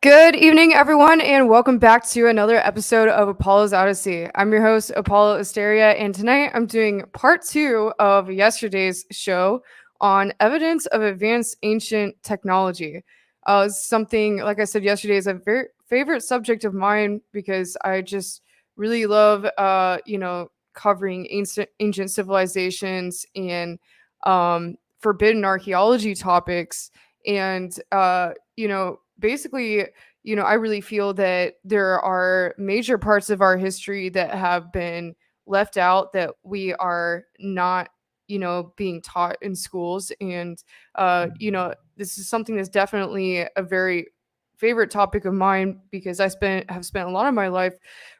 Good evening, everyone, and welcome back to another episode of Apollo's Odyssey. I'm your host, Apolla Asteria, and tonight I'm doing part 2 of yesterday's show on evidence of advanced ancient technology. Something, like I said yesterday, is a very favorite subject of mine because I just really love, covering ancient civilizations and forbidden archaeology topics. And, basically, I really feel that there are major parts of our history that have been left out that we are not, being taught in schools. And, this is something that's definitely a very favorite topic of mine because have spent a lot of my life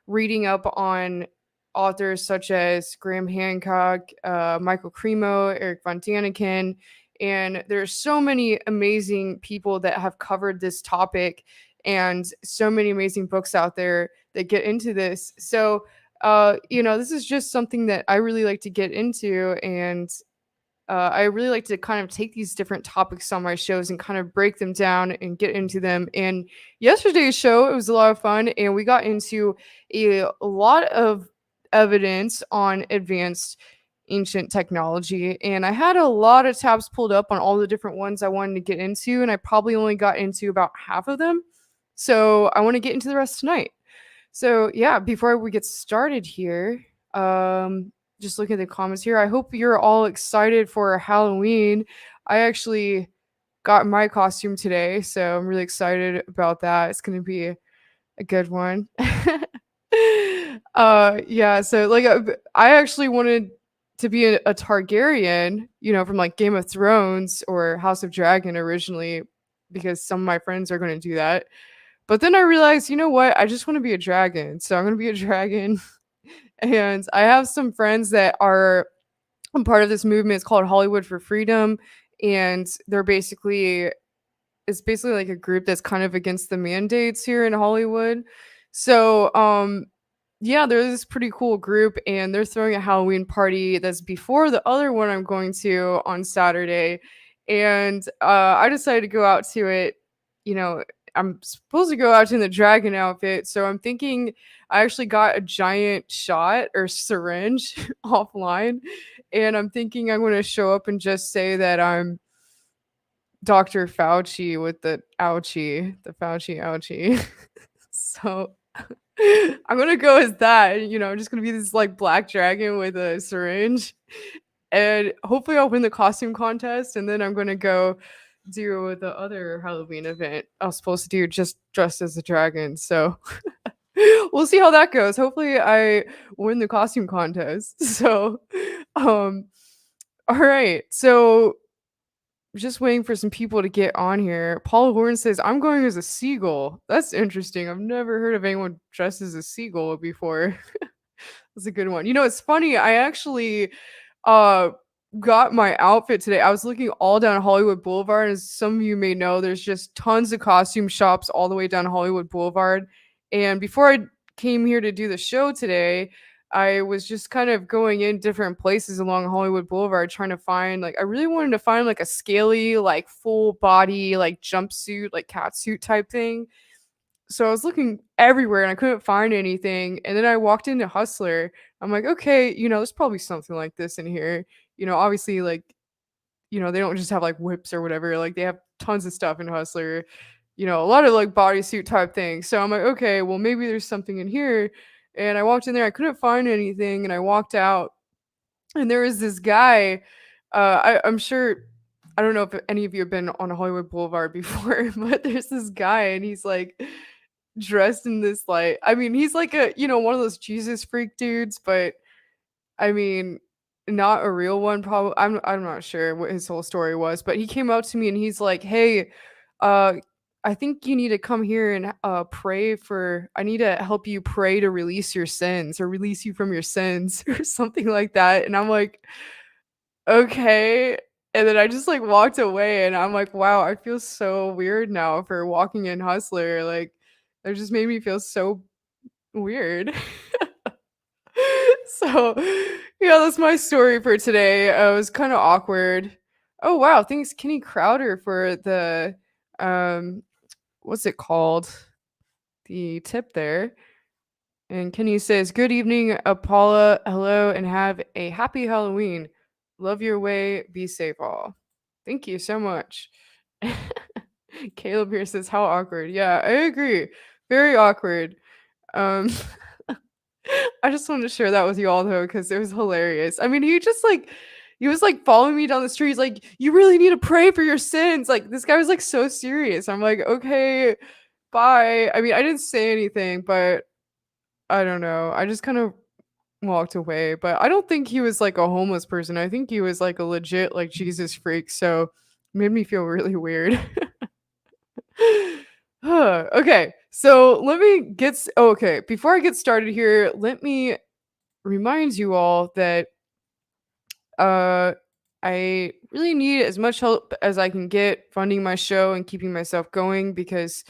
reading up on authors such as Graham Hancock, Michael Cremo, Eric von Daniken, and there's so many amazing people that have covered this topic and so many amazing books out there that get into this. So, this is just something that I really like to get into. And I really like to kind of take these different topics on my shows and kind of break them down and get into them. And yesterday's show, it was a lot of fun. And we got into a lot of evidence on advanced ancient technology, and I had a lot of tabs pulled up on all the different ones I wanted to get into, and I probably only got into about half of them. So I want to get into the rest tonight. So yeah, before we get started here, just looking at the comments here, I hope you're all excited for Halloween. I actually got my costume today, so I'm really excited about that. It's gonna be a good one. Yeah, so like I actually wanted to be a Targaryen, from like Game of Thrones or House of Dragon originally, because some of my friends are going to do that. But then I realized, you know what? I just want to be a dragon. So I'm going to be a dragon. And I have some friends that are a part of this movement. It's called Hollywood for Freedom. And it's basically like a group that's kind of against the mandates here in Hollywood. So, yeah, there's this pretty cool group, and they're throwing a Halloween party that's before the other one I'm going to on Saturday. And I decided to go out to it. You know, I'm supposed to go out in the dragon outfit, so I'm thinking I actually got a giant shot or syringe offline, and I'm thinking I'm going to show up and just say that I'm Dr. Fauci with the Fauci ouchie. So I'm gonna go as that. I'm just gonna be this like black dragon with a syringe, and hopefully I'll win the costume contest. And then I'm gonna go do the other Halloween event I was supposed to do, just dressed as a dragon. So we'll see how that goes. Hopefully I win the costume contest. So, um, all right. So just waiting for some people to get on here. Paul Horn says, I'm going as a seagull. That's interesting. I've never heard of anyone dressed as a seagull before. That's a good one. It's funny. I actually uh got my outfit today. I was looking all down Hollywood Boulevard. As some of you may know, there's just tons of costume shops all the way down Hollywood Boulevard. And before I came here to do the show today, I was just kind of going in different places along Hollywood Boulevard trying to find, like, I really wanted to find like a scaly, like full body, like jumpsuit, like catsuit type thing. So I was looking everywhere and I couldn't find anything. And then I walked into Hustler. I'm like, okay, there's probably something like this in here. Obviously, like, they don't just have like whips or whatever. Like they have tons of stuff in Hustler. A lot of like bodysuit type things. So I'm like, okay, well maybe there's something in here. And I walked in there, I couldn't find anything, and I walked out, and there was this guy. I'm sure, I don't know if any of you have been on Hollywood Boulevard before, but there's this guy, and he's like dressed in this like, I mean, he's like a one of those Jesus freak dudes, but I mean, not a real one. Probably, I'm not sure what his whole story was, but he came up to me and he's like, "Hey, uh, I think you need to come here and pray for. I need to help you pray to release your sins or release you from your sins or something like that." And I'm like, "Okay." And then I just like walked away, and I'm like, "Wow, I feel so weird now for walking in Hustler. Like, that just made me feel so weird." So, yeah, that's my story for today. It was kind of awkward. Oh wow, thanks Kenny Crowder for the um what's it called? The tip there. And Kenny says, "Good evening, Apolla. Hello and have a happy Halloween. Love your way. Be safe all." Thank you so much. Caleb here says, "How awkward." Yeah, I agree. Very awkward. Um I just wanted to share that with you all though, because it was hilarious. I mean, he was like following me down the street. He's like, "You really need to pray for your sins." Like this guy was like so serious. I'm like, "Okay, bye." I mean, I didn't say anything, but I don't know. I just kind of walked away. But I don't think he was like a homeless person. I think he was like a legit like Jesus freak. So it made me feel really weird. Okay, so let me okay, before I get started here, let me remind you all that uh I really need as much help as I can get funding my show and keeping myself going, because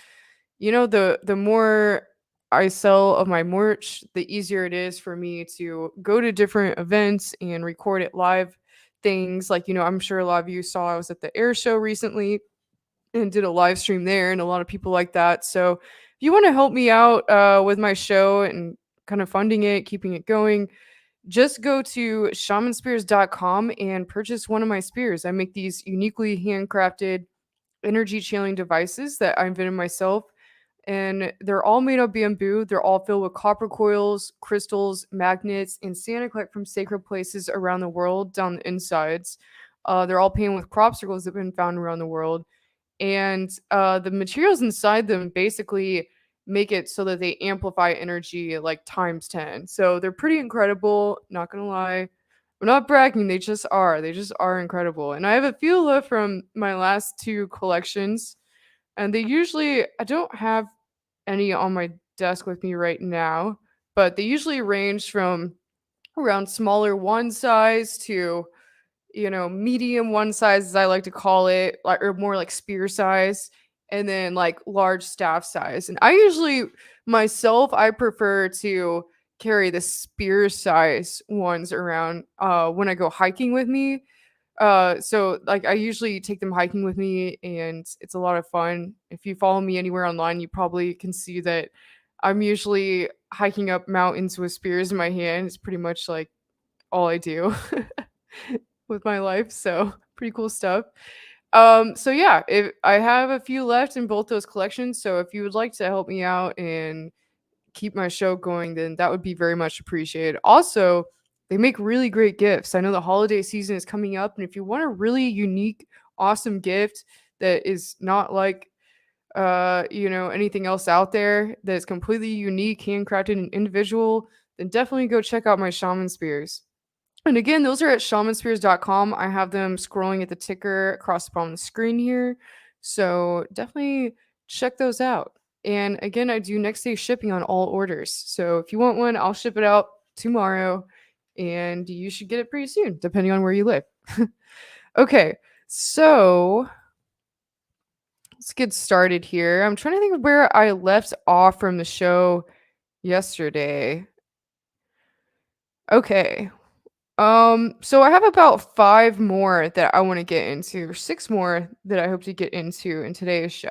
the more I sell of my merch, the easier it is for me to go to different events and record it live things. Like, I'm sure a lot of you saw I was at the air show recently and did a live stream there, and a lot of people like that. So if you want to help me out with my show and kind of funding it, keeping it going, just go to shamanspears.com and purchase one of my spears. I make these uniquely handcrafted energy channeling devices that I invented myself, and they're all made of bamboo. They're all filled with copper coils, crystals, magnets, and sand collect from sacred places around the world down the insides. They're all painted with crop circles that have been found around the world, and the materials inside them basically make it so that they amplify energy like times 10. So they're pretty incredible, not gonna lie. I'm not bragging, they just are incredible. And I have a few left from my last two collections, and I don't have any on my desk with me right now, but they usually range from around smaller one size to medium one size, as I like to call it, like, or more like spear size, and then like large staff size. And I prefer to carry the spear size ones around when I go hiking with me. So like I usually take them hiking with me, and it's a lot of fun. If you follow me anywhere online, you probably can see that I'm usually hiking up mountains with spears in my hand. It's pretty much like all I do with my life. So pretty cool stuff. So yeah, if I have a few left in both those collections. So if you would like to help me out and keep my show going, then that would be very much appreciated. Also, they make really great gifts. I know the holiday season is coming up, and if you want a really unique, awesome gift that is not like anything else out there, that is completely unique, handcrafted, and individual, then definitely go check out my shaman spears. And again, those are at shamanspears.com. I have them scrolling at the ticker across the bottom of the screen here. So definitely check those out. And again, I do next day shipping on all orders. So if you want one, I'll ship it out tomorrow, and you should get it pretty soon, depending on where you live. Okay, so let's get started here. I'm trying to think of where I left off from the show yesterday. Okay, so I have about 5 more that I wanna get into, or 6 more that I hope to get into in today's show.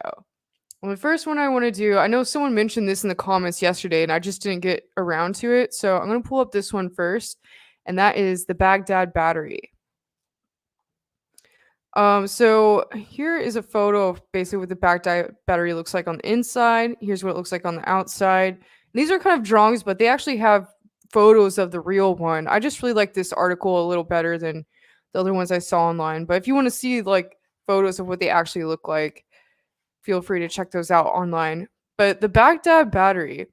Well, the first one I wanna do, I know someone mentioned this in the comments yesterday, and I just didn't get around to it, so I'm gonna pull up this one first, and that is the Baghdad Battery. So here is a photo of basically what the battery looks like on the inside. Here's what it looks like on the outside. These are kind of drawings, but they actually have photos of the real one. I just really like this article a little better than the other ones I saw online. But if you want to see like photos of what they actually look like, feel free to check those out online. But the Baghdad battery,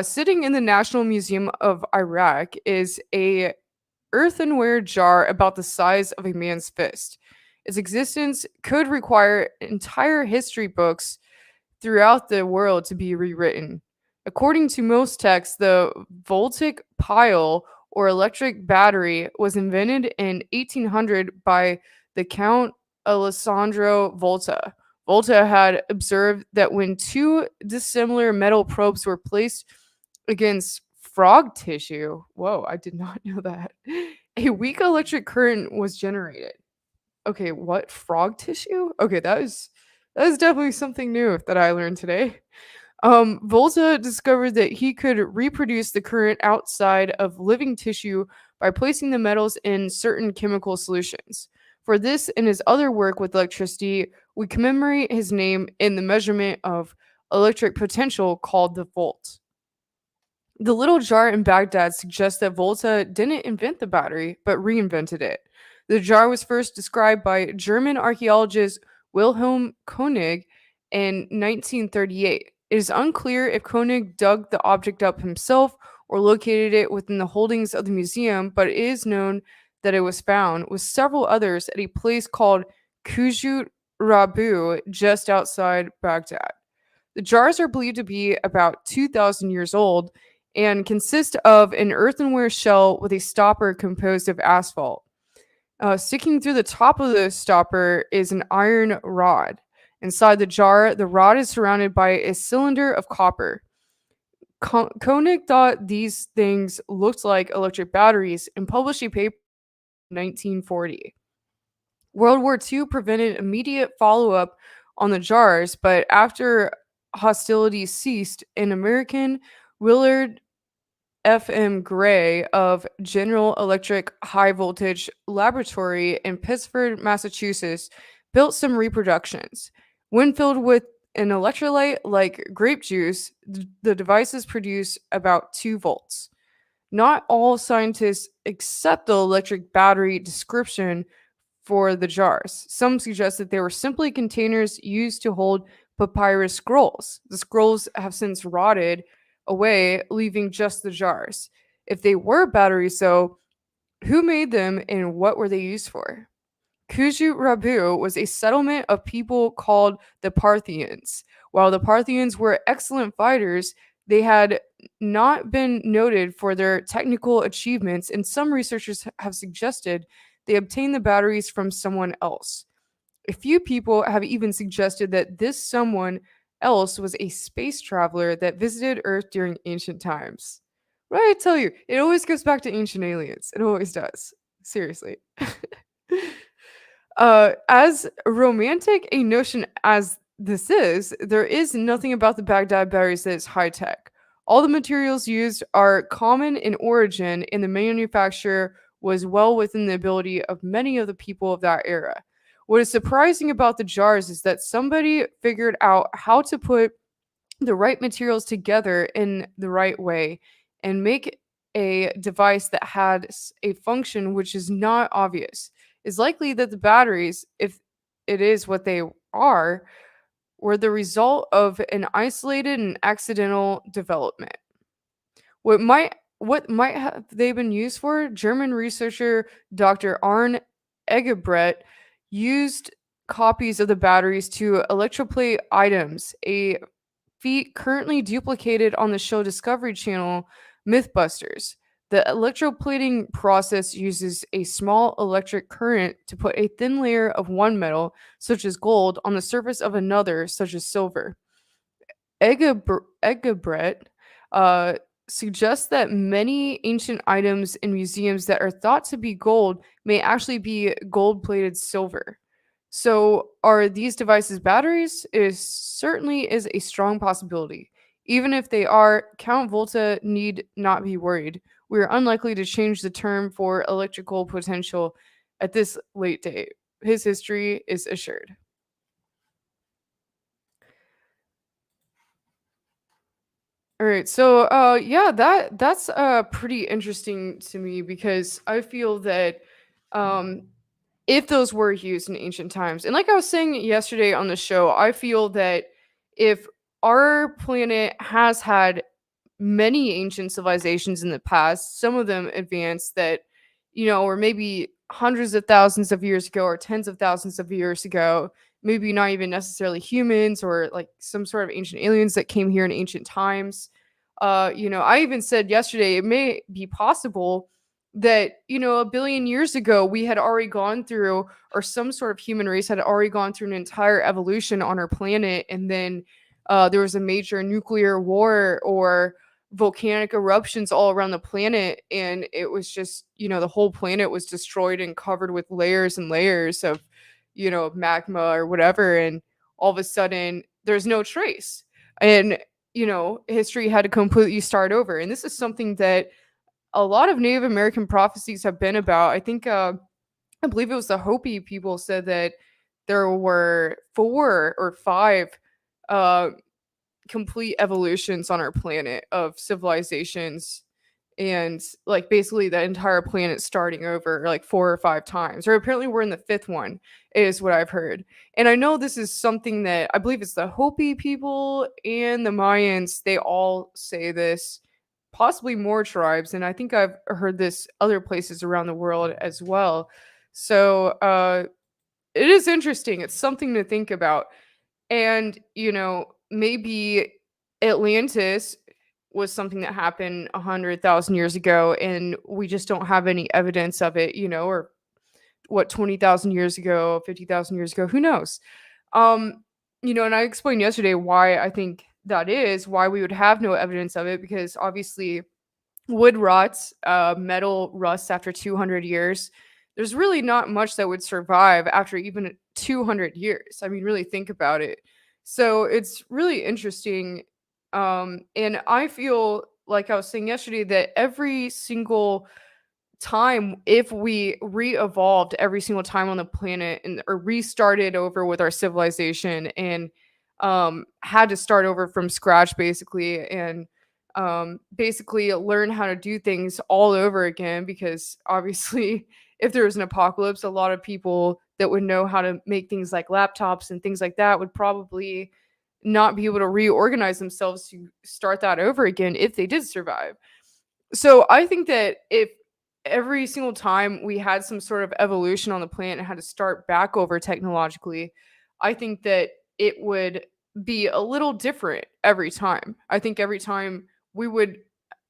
sitting in the National Museum of Iraq, is a earthenware jar about the size of a man's fist. Its existence could require entire history books throughout the world to be rewritten. According to most texts, the voltaic pile or electric battery was invented in 1800 by the Count Alessandro Volta. Volta had observed that when two dissimilar metal probes were placed against frog tissue, whoa, I did not know that, a weak electric current was generated. Okay, what? Frog tissue? Okay, that is definitely something new that I learned today. Volta discovered that he could reproduce the current outside of living tissue by placing the metals in certain chemical solutions. For this and his other work with electricity, we commemorate his name in the measurement of electric potential called the volt. The little jar in Baghdad suggests that Volta didn't invent the battery, but reinvented it. The jar was first described by German archaeologist Wilhelm Koenig in 1938. It is unclear if Koenig dug the object up himself or located it within the holdings of the museum, but it is known that it was found with several others at a place called Kujut Rabu just outside Baghdad. The jars are believed to be about 2,000 years old and consist of an earthenware shell with a stopper composed of asphalt. Sticking through the top of the stopper is an iron rod. Inside the jar, the rod is surrounded by a cylinder of copper. Koenig thought these things looked like electric batteries and published a paper in 1940. World War II prevented immediate follow up on the jars, but after hostilities ceased, an American, Willard F.M. Gray of General Electric High Voltage Laboratory in Pittsford, Massachusetts, built some reproductions. When filled with an electrolyte like grape juice, the devices produce about 2 volts. Not all scientists accept the electric battery description for the jars. Some suggest that they were simply containers used to hold papyrus scrolls. The scrolls have since rotted away, leaving just the jars. If they were batteries, though, who made them and what were they used for? Kujut Rabu was a settlement of people called the Parthians. While the Parthians were excellent fighters, they had not been noted for their technical achievements, and some researchers have suggested they obtained the batteries from someone else. A few people have even suggested that this someone else was a space traveler that visited Earth during ancient times. What did I tell you? It always goes back to ancient aliens. It always does. Seriously. As romantic a notion as this is, there is nothing about the Baghdad berries that is high tech. All the materials used are common in origin, and the manufacture was well within the ability of many of the people of that era. What is surprising about the jars is that somebody figured out how to put the right materials together in the right way and make a device that had a function which is not obvious. It's likely that the batteries, if it is what they are, were the result of an isolated and accidental development. What might have they been used for? German researcher Dr. Arne Egebret used copies of the batteries to electroplate items, a feat currently duplicated on the show Discovery Channel Mythbusters. The electroplating process uses a small electric current to put a thin layer of one metal, such as gold, on the surface of another, such as silver. Egebret uh, suggests that many ancient items in museums that are thought to be gold may actually be gold plated silver. So, are these devices batteries? It certainly is a strong possibility. Even if they are, Count Volta need not be worried. We are unlikely to change the term for electrical potential at this late date. his history is assured. All right. So yeah, that's pretty interesting to me because I feel that um if those were used in ancient times. And like I was saying yesterday on the show, I feel that if our planet has had many ancient civilizations in the past, some of them advanced that, or maybe hundreds of thousands of years ago or tens of thousands of years ago, maybe not even necessarily humans or like some sort of ancient aliens that came here in ancient times. I even said yesterday it may be possible that, a billion years ago we had already gone through, or some sort of human race had already gone through an entire evolution on our planet, and then there was a major nuclear war or volcanic eruptions all around the planet, and it was just, the whole planet was destroyed and covered with layers and layers of, magma or whatever, and all of a sudden there's no trace. And history had to completely start over. And this is something that a lot of Native American prophecies have been about. I think I believe it was the Hopi people said that there were 4 or 5 uh complete evolutions on our planet of civilizations, and like basically the entire planet starting over like 4 or 5 times, or apparently we're in the fifth one is what I've heard. And I know this is something that I believe it's the Hopi people and the Mayans, they all say this, possibly more tribes, and I think I've heard this other places around the world as well. So it is interesting, it's something to think about. And, maybe Atlantis was something that happened 100,000 years ago, and we just don't have any evidence of it, or what, 20,000 years ago, 50,000 years ago, who knows? And I explained yesterday why I think that is, why we would have no evidence of it, because obviously wood rots, metal rusts after 200 years. There's really not much that would survive after even 200 years. I mean, really think about it. So it's really interesting. And I feel like I was saying yesterday that every single time, if we re-evolved every single time on the planet and or restarted over with our civilization, and had to start over from scratch basically, and basically learn how to do things all over again, because obviously if there was an apocalypse, a lot of people that would know how to make things like laptops and things like that would probably not be able to reorganize themselves to start that over again if they did survive. So I think that if every single time we had some sort of evolution on the planet and had to start back over technologically, I think that it would be a little different every time. I think every time we would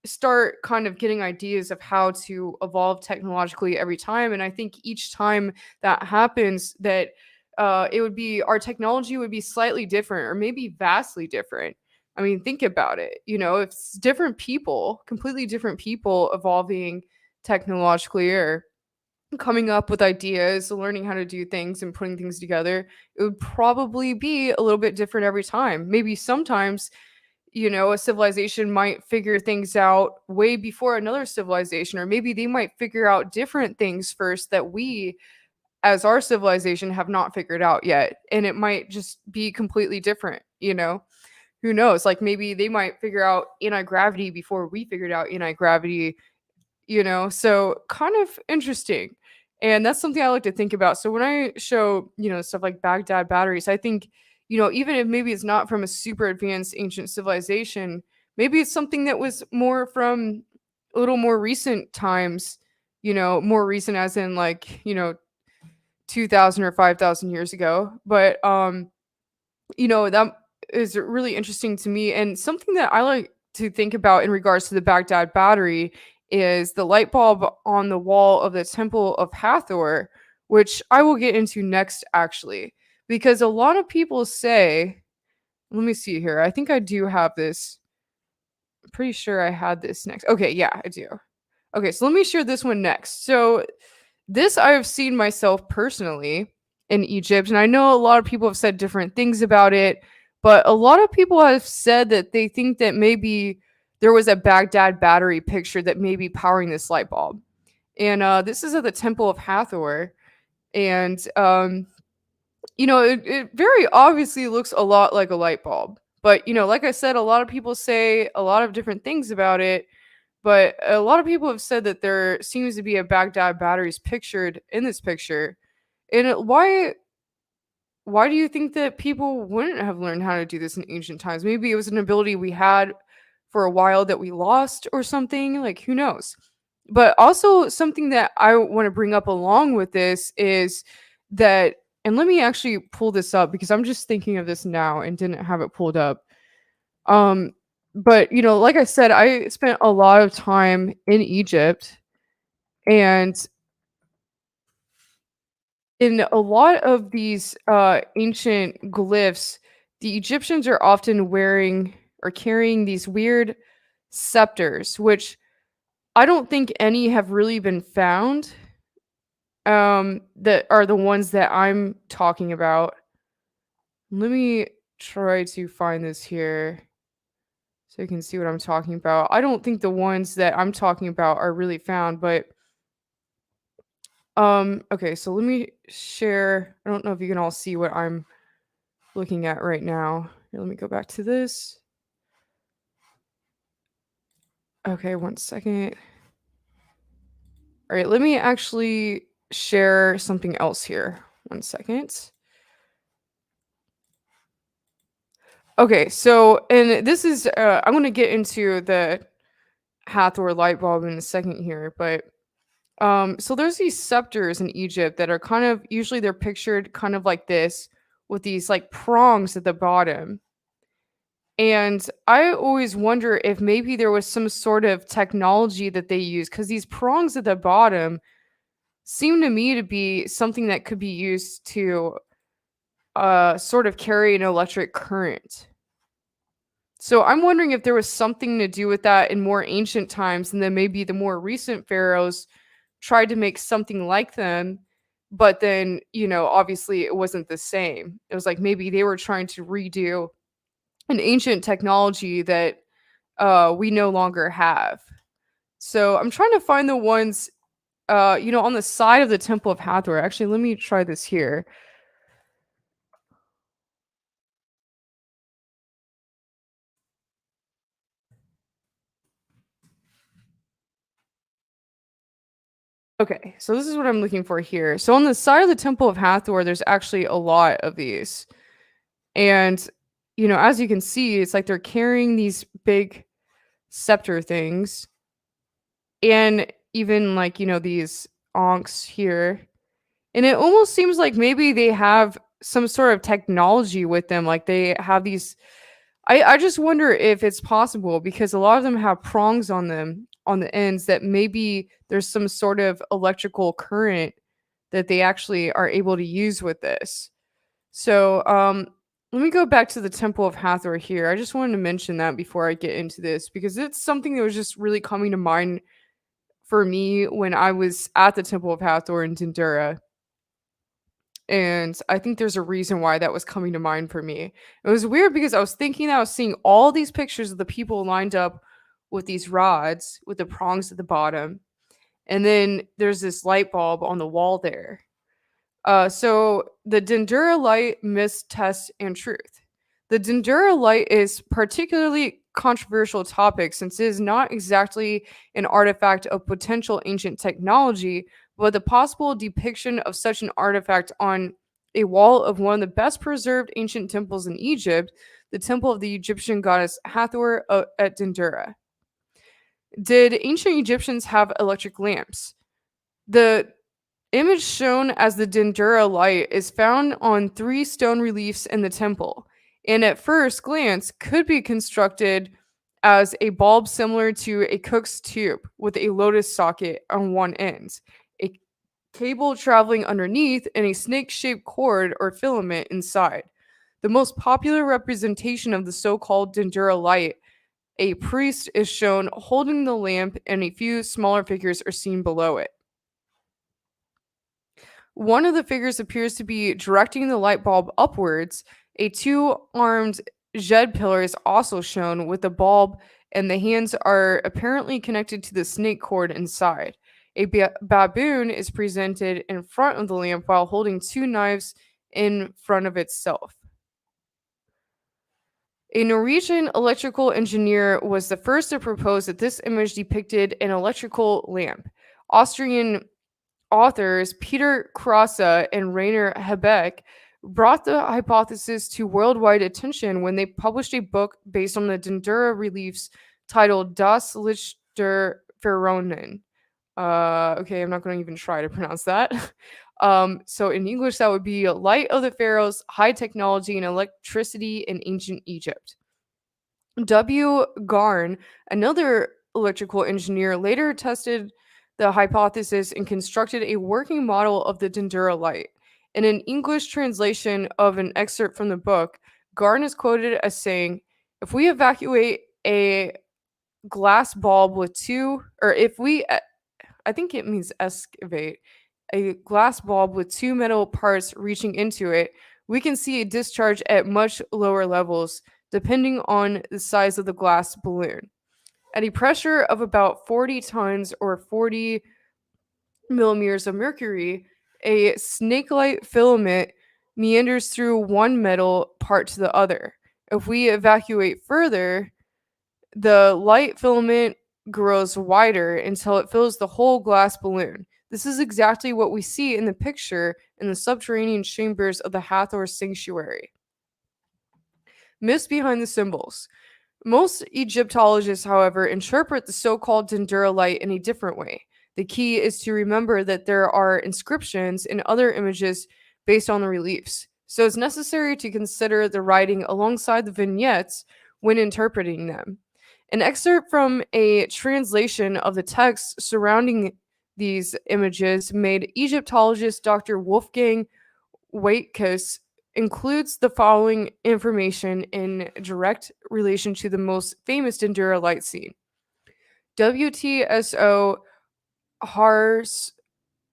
start kind of getting ideas of how to evolve technologically every time. And I think each time that happens, that it would be, our technology would be slightly different or maybe vastly different. I mean, think about it. If it's different people, completely different people evolving technologically or coming up with ideas, learning how to do things and putting things together, it would probably be a little bit different every time. Maybe sometimes, a civilization might figure things out way before another civilization, or maybe they might figure out different things first that we, as our civilization, have not figured out yet. And it might just be completely different. Who knows? Like maybe they might figure out anti-gravity before we figured out anti-gravity. So kind of interesting. And that's something I like to think about. So when I show, stuff like Baghdad batteries, I think, even if maybe it's not from a super advanced ancient civilization, maybe it's something that was more from a little more recent times, more recent as in like, 2000 or 5000 years ago. But that is really interesting to me. And something that I like to think about in regards to the Baghdad battery is the light bulb on the wall of the Temple of Hathor, which I will get into next, actually, because a lot of people say, let me see here. I think I do have this. I'm pretty sure I had this next. Okay, yeah, I do. Okay, so let me share this one next. So this I have seen myself personally in Egypt, and I know a lot of people have said different things about it, but a lot of people have said that they think that maybe there was a Baghdad battery picture that may be powering this light bulb. And this is at the Temple of Hathor. And it very obviously looks a lot like a light bulb. But like I said, a lot of people say a lot of different things about it. But a lot of people have said that there seems to be a Baghdad batteries pictured in this picture. And why do you think that people wouldn't have learned how to do this in ancient times? Maybe it was an ability we had for a while that we lost or something. Like, who knows? But also, something that I want to bring up along with this is that, and let me actually pull this up because I'm just thinking of this now and didn't have it pulled up. Um, but, like I said, I spent a lot of time in Egypt, and in a lot of these ancient glyphs, the Egyptians are often wearing or carrying these weird scepters, which I don't think any have really been found. That are the ones that I'm talking about. Let me try to find this here so you can see what I'm talking about. I don't think the ones that I'm talking about are really found, but okay, so let me share. I don't know if you can all see what I'm looking at right now. Here, let me go back to this. Okay, one second. All right, let me actually share something else here. One second. Okay, so and this is I'm going to get into the Hathor light bulb in a second here, but so there's these scepters in Egypt that are kind of usually they're pictured kind of like this with these like prongs at the bottom. And I always wonder if maybe there was some sort of technology that they use because these prongs at the bottom seem to me to be something that could be used to sort of carry an electric current. So I'm wondering if there was something to do with that in more ancient times, and then maybe the more recent pharaohs tried to make something like them, but then, obviously it wasn't the same. It was like maybe they were trying to redo an ancient technology that we no longer have. So I'm trying to find the ones, on the side of the Temple of Hathor. Actually, let me try this here. Okay, so this is what I'm looking for here. So on the side of the Temple of Hathor, there's actually a lot of these. And, as you can see, it's like they're carrying these big scepter things and even like, these onks here. And it almost seems like maybe they have some sort of technology with them. Like they have these. I just wonder if it's possible because a lot of them have prongs on them on the ends that maybe there's some sort of electrical current that they actually are able to use with this. So, let me go back to the Temple of Hathor here. I just wanted to mention that before I get into this because it's something that was just really coming to mind for me when I was at the Temple of Hathor in Dendera. And I think there's a reason why that was coming to mind for me. It was weird because I was thinking I was seeing all these pictures of the people lined up with these rods with the prongs at the bottom. And then there's this light bulb on the wall there. So the Dendera light, myth, test, and truth. The Dendera light is particularly controversial topic since it is not exactly an artifact of potential ancient technology, but the possible depiction of such an artifact on a wall of one of the best preserved ancient temples in Egypt, the temple of the Egyptian goddess Hathor at Dendera. Did ancient Egyptians have electric lamps? The image shown as the Dendera light is found on 3 stone reliefs in the temple, and at first glance could be constructed as a bulb similar to a cook's tube with a lotus socket on one end, a cable traveling underneath, and a snake-shaped cord or filament inside. The most popular representation of the so-called Dendera light, a priest is shown holding the lamp, and a few smaller figures are seen below it. One of the figures appears to be directing the light bulb upwards. A two-armed Jed pillar is also shown with the bulb, and the hands are apparently connected to the snake cord inside. A baboon is presented in front of the lamp while holding two knives in front of itself. A Norwegian electrical engineer was the first to propose that this image depicted an electrical lamp. Austrian authors Peter Krause and Rainer Hebeck brought the hypothesis to worldwide attention when they published a book based on the Dendera reliefs titled Das Licht der Pharaonen. Okay, I'm not going to even try to pronounce that. So in English, that would be Light of the Pharaohs, High Technology and Electricity in Ancient Egypt. W. Garn, another electrical engineer, later tested the hypothesis and constructed a working model of the Dendera light. In an English translation of an excerpt from the book, Garn is quoted as saying, "If we evacuate a glass bulb with two, or if we, I think it means excavate, a glass bulb with two metal parts reaching into it, we can see a discharge at much lower levels, depending on the size of the glass balloon. At a pressure of about 40 tons or 40 millimeters of mercury, a snake-like filament meanders through one metal part to the other. If we evacuate further, the light filament grows wider until it fills the whole glass balloon. This is exactly what we see in the picture in the subterranean chambers of the Hathor sanctuary." Myths behind the symbols. Most Egyptologists, however, interpret the so called Dendera light in a different way. The key is to remember that there are inscriptions and other images based on the reliefs, so it's necessary to consider the writing alongside the vignettes when interpreting them. An excerpt from a translation of the text surrounding these images made Egyptologist Dr. Wolfgang Waitkus includes the following information in direct relation to the most famous Dendera light scene. WTSO Har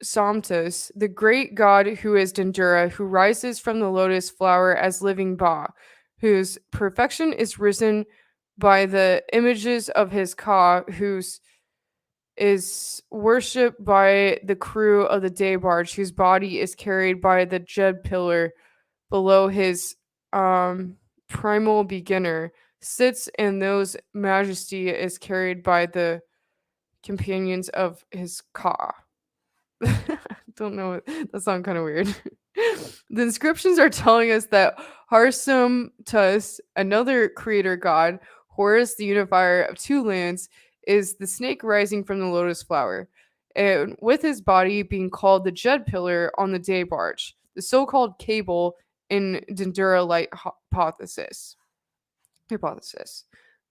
Samtus, the great god who is Dendera, who rises from the lotus flower as living Ba, whose perfection is risen by the images of his Ka, whose is worshipped by the crew of the day barge, whose body is carried by the Jed pillar below his primal beginner, sits and those majesty is carried by the companions of his Ka. Don't know. That sounds kind of weird. The inscriptions are telling us that Harsum another creator god, Horus, the unifier of two lands, is the snake rising from the lotus flower, and with his body being called the Jed pillar on the day barge, the so-called cable in Dendera light hypothesis.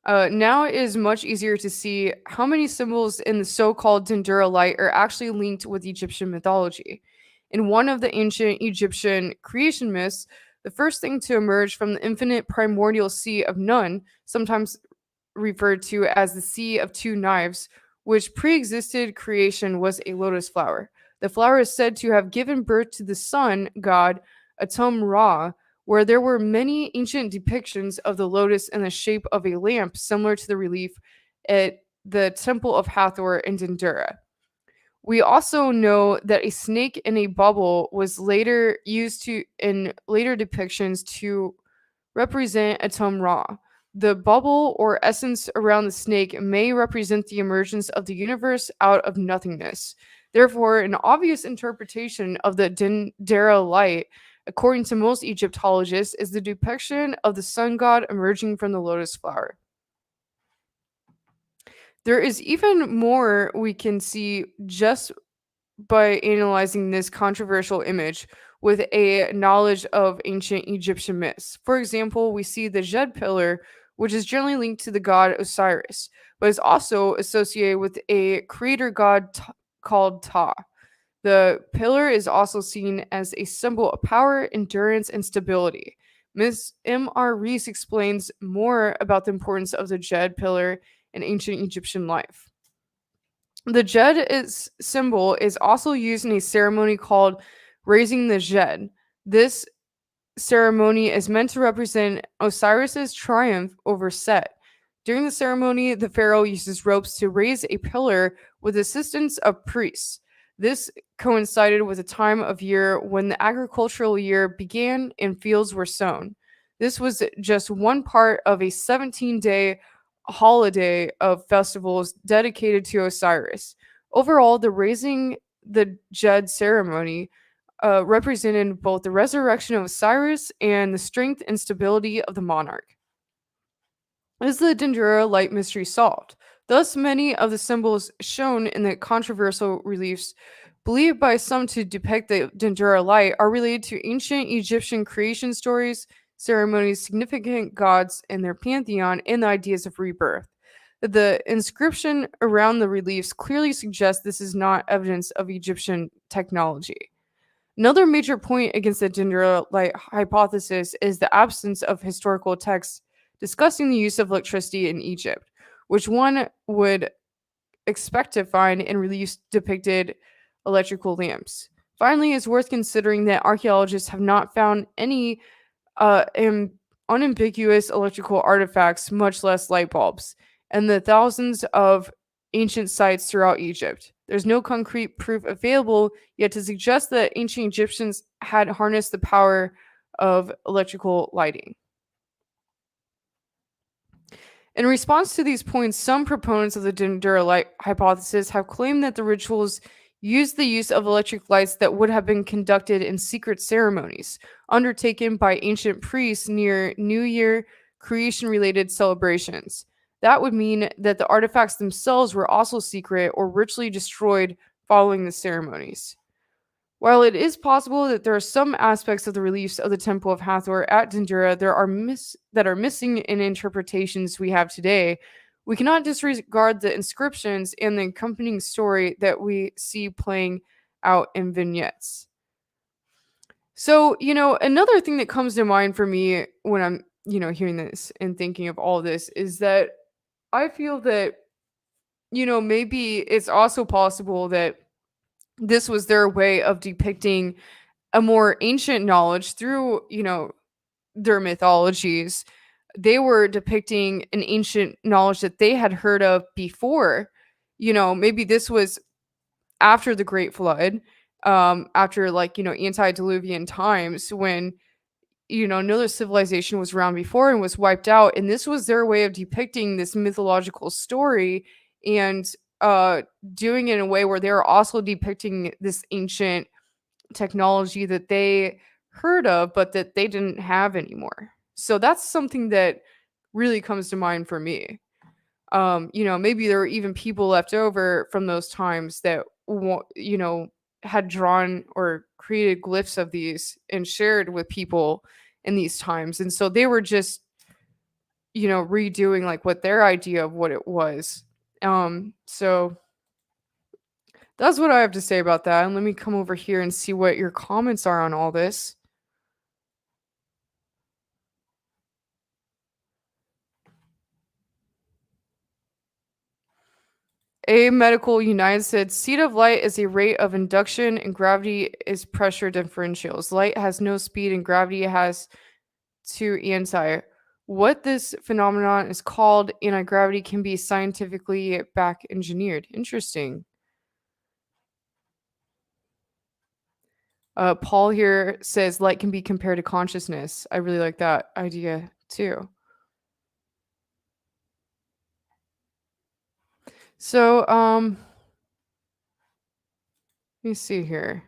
Now it is much easier to see how many symbols in the so-called Dendera light are actually linked with Egyptian mythology. In one of the ancient Egyptian creation myths, the first thing to emerge from the infinite primordial sea of Nun, sometimes referred to as the Sea of Two Knives, which pre-existed creation, was a lotus flower. The flower is said to have given birth to the sun god Atum Ra, where there were many ancient depictions of the lotus in the shape of a lamp, similar to the relief at the Temple of Hathor in Dendera. We also know that a snake in a bubble was later used in later depictions to represent Atum Ra. The bubble or essence around the snake may represent the emergence of the universe out of nothingness. Therefore, an obvious interpretation of the Dendera light, according to most Egyptologists, is the depiction of the sun god emerging from the lotus flower. There is even more we can see just by analyzing this controversial image with a knowledge of ancient Egyptian myths. For example, we see the Jed pillar, which is generally linked to the god Osiris, but is also associated with a creator god called Ta. The pillar is also seen as a symbol of power, endurance, and stability. Ms. M.R. Reese explains more about the importance of the Jed pillar in ancient Egyptian life. The Jed symbol is also used in a ceremony called raising the Jed. This ceremony is meant to represent Osiris's triumph over Set. During the ceremony, the pharaoh uses ropes to raise a pillar with assistance of priests. This coincided with a time of year when the agricultural year began and fields were sown. This was just one part of a 17-day holiday of festivals dedicated to Osiris. Overall, the raising the Jed ceremony represented both the resurrection of Osiris and the strength and stability of the monarch. Is the Dendera light mystery solved? Thus, many of the symbols shown in the controversial reliefs, believed by some to depict the Dendera light, are related to ancient Egyptian creation stories, ceremonies, significant gods in their pantheon, and the ideas of rebirth. The inscription around the reliefs clearly suggests this is not evidence of Egyptian technology. Another major point against the gender light hypothesis is the absence of historical texts discussing the use of electricity in Egypt, which one would expect to find in reliefs depicted electrical lamps. Finally, it's worth considering that archaeologists have not found any unambiguous electrical artifacts, much less light bulbs, and the thousands of ancient sites throughout Egypt. There's no concrete proof available yet to suggest that ancient Egyptians had harnessed the power of electrical lighting. In response to these points, some proponents of the Dendera light hypothesis have claimed that the rituals used the use of electric lights that would have been conducted in secret ceremonies undertaken by ancient priests near New Year creation related celebrations. That would mean that the artifacts themselves were also secret or ritually destroyed following the ceremonies. While it is possible that there are some aspects of the reliefs of the Temple of Hathor at Dendera that are missing in interpretations we have today, we cannot disregard the inscriptions and the accompanying story that we see playing out in vignettes. So, another thing that comes to mind for me when I'm, hearing this and thinking of all this is that I feel that, maybe it's also possible that this was their way of depicting a more ancient knowledge through, their mythologies. They were depicting an ancient knowledge that they had heard of before. Maybe this was after the Great Flood, after antediluvian times when another civilization was around before and was wiped out, and this was their way of depicting this mythological story and doing it in a way where they were also depicting this ancient technology that they heard of but that they didn't have anymore. So that's something that really comes to mind for me. Maybe there were even people left over from those times that had drawn or created glyphs of these and shared with people in these times, and so they were just redoing like what their idea of what it was. So that's what I have to say about that. And let me come over here and see what your comments are on all this. A Medical United said, "Speed of light is a rate of induction and gravity is pressure differentials. Light has no speed and gravity has two anti. What this phenomenon is called anti-gravity can be scientifically back engineered." Interesting. Paul here says light can be compared to consciousness. I really like that idea too. So, let me see here.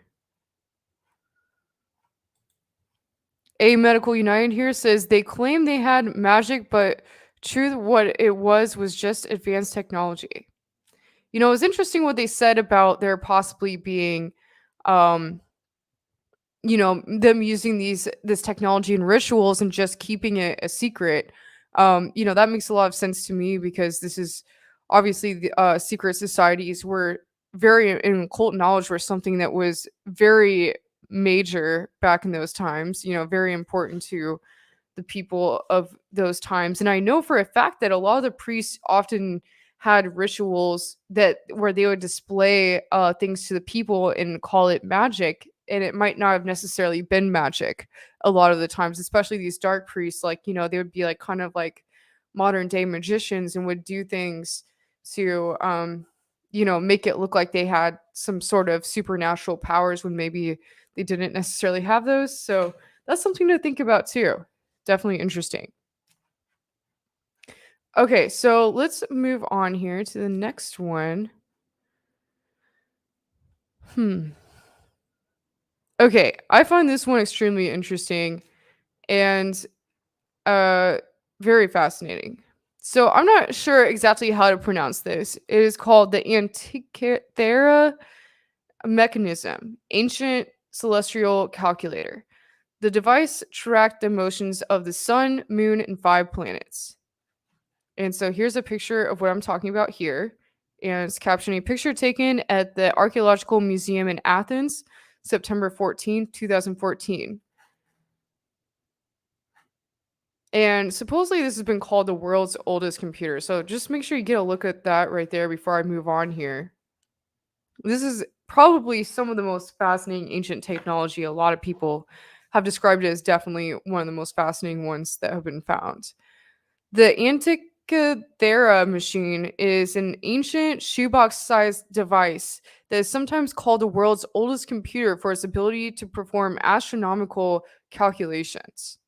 A Medical United here says they claim they had magic, but truth what it was just advanced technology. It was interesting what they said about there possibly being um them using this technology and rituals and just keeping it a secret. That makes a lot of sense to me because this is obviously the secret societies were very in occult knowledge were something that was very major back in those times, very important to the people of those times. And I know for a fact that a lot of the priests often had rituals that where they would display things to the people and call it magic, and it might not have necessarily been magic a lot of the times, especially these dark priests. Like they would be like kind of like modern day magicians and would do things to make it look like they had some sort of supernatural powers when maybe they didn't necessarily have those. So that's something to think about too. Definitely interesting. Okay, so let's move on here to the next one. Hmm. Okay, I find this one extremely interesting and uh very fascinating. So I'm not sure exactly how to pronounce this. It is called the Antikythera mechanism, ancient celestial calculator. The device tracked the motions of the sun, moon, and 5 planets. And so here's a picture of what I'm talking about here. And it's captioning a picture taken at the Archaeological Museum in Athens, September 14th, 2014. And supposedly this has been called the world's oldest computer. So just make sure you get a look at that right there before I move on here. This is probably some of the most fascinating ancient technology. A lot of people have described it as definitely one of the most fascinating ones that have been found. The Antikythera machine is an ancient shoebox sized device that is sometimes called the world's oldest computer for its ability to perform astronomical calculations.